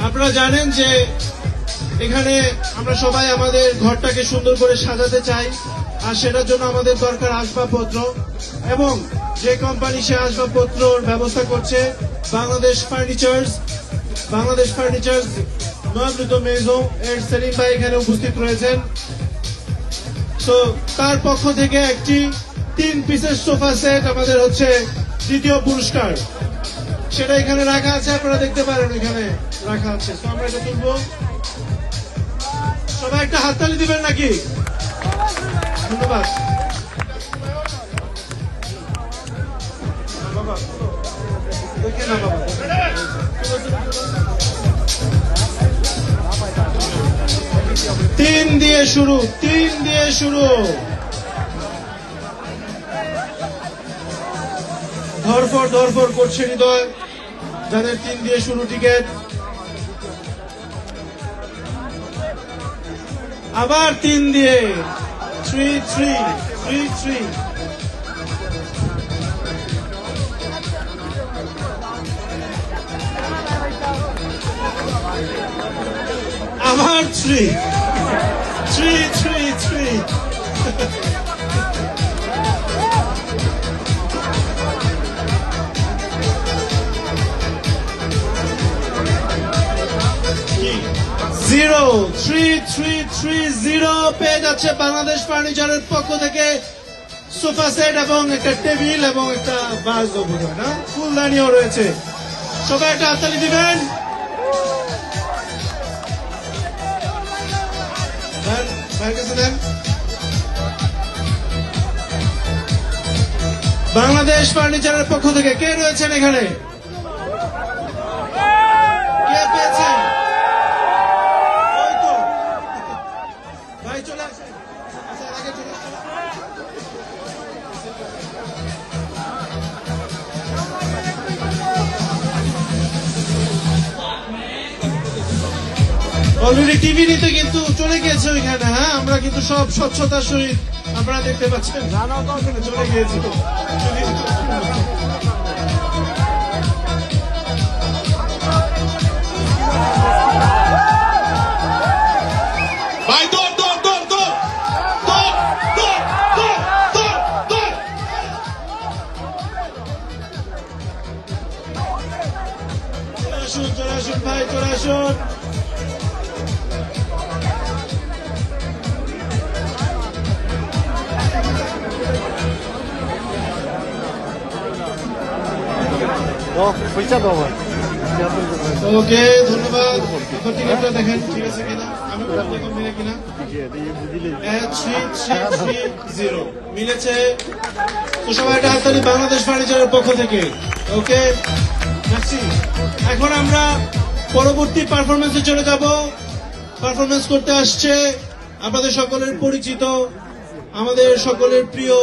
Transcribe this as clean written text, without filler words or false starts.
আপনারা জানেন যে এখানে আমরা সবাই আমাদের ঘরটাকে সুন্দর করে সাজাতে চাই, আর সেটার জন্য আমাদের দরকার আসবাবপত্র, এবং যে কোম্পানি সে আসবাবপত্রর ব্যবস্থা করছে বাংলাদেশ ফার্নিচার্স নয়াবৃত মেজো এর সেলিম ভাই এখানে উপস্থিত রয়েছেন। তো তার পক্ষ থেকে একটি 3 পিসের সোফা সেট আমাদের হচ্ছে দ্বিতীয় পুরস্কার, সেটা এখানে রাখা আছে, আপনারা দেখতে পারেন এখানে রাখা আছে। তো আমরা এটা তুলবো, সবাই একটা হাততালি দিবেন নাকি? ধন্যবাদ। বাবা দেখে না বাবা, 3 দিয়ে শুরু। ধরফর করছে হৃদয়, যাদের 3 দিয়ে শুরু টিকেট। আবার 3 দিয়ে 3 আবার 3 0 পেয়ে যাচ্ছে বাংলাদেশ ফার্নিচারের পক্ষ থেকে সোফা সেট এবং একটা টেবিল এবং একটা বাস, না ফুলদানিও রয়েছে। সবাই একটা হাততালি দিবেন। বাংলাদেশ ফার্নিচারের পক্ষ থেকে কে রয়েছেন এখানে? কে পেয়েছেন? ওই তো ভাই চলে আসেন। আচ্ছা, আগে চলে আসেন। অলরেডি টিভি নিতে কিন্তু চলে গিয়েছে ওইখানে। হ্যাঁ, আমরা কিন্তু সব স্বচ্ছতার সহিত আপনারা দেখতে পাচ্ছেন চলে গিয়েছিল। চলে আসুন ভাই, চলে আসুন। ওকে, ধন্যবাদ। টিকিটটা দেখেন ঠিক আছে কিনা, আমি দেখুন মিলে কিনা। 3 মিলেছে। তো সবাই একটা হাততালি বাংলাদেশ ফার্নিচারের পক্ষ থেকে। ওকে, এখন আমরা পরবর্তী পারফরমেন্সে চলে যাব। পারফরমেন্স করতে আসছে আপনাদের সকলের পরিচিত, আমাদের সকলের প্রিয়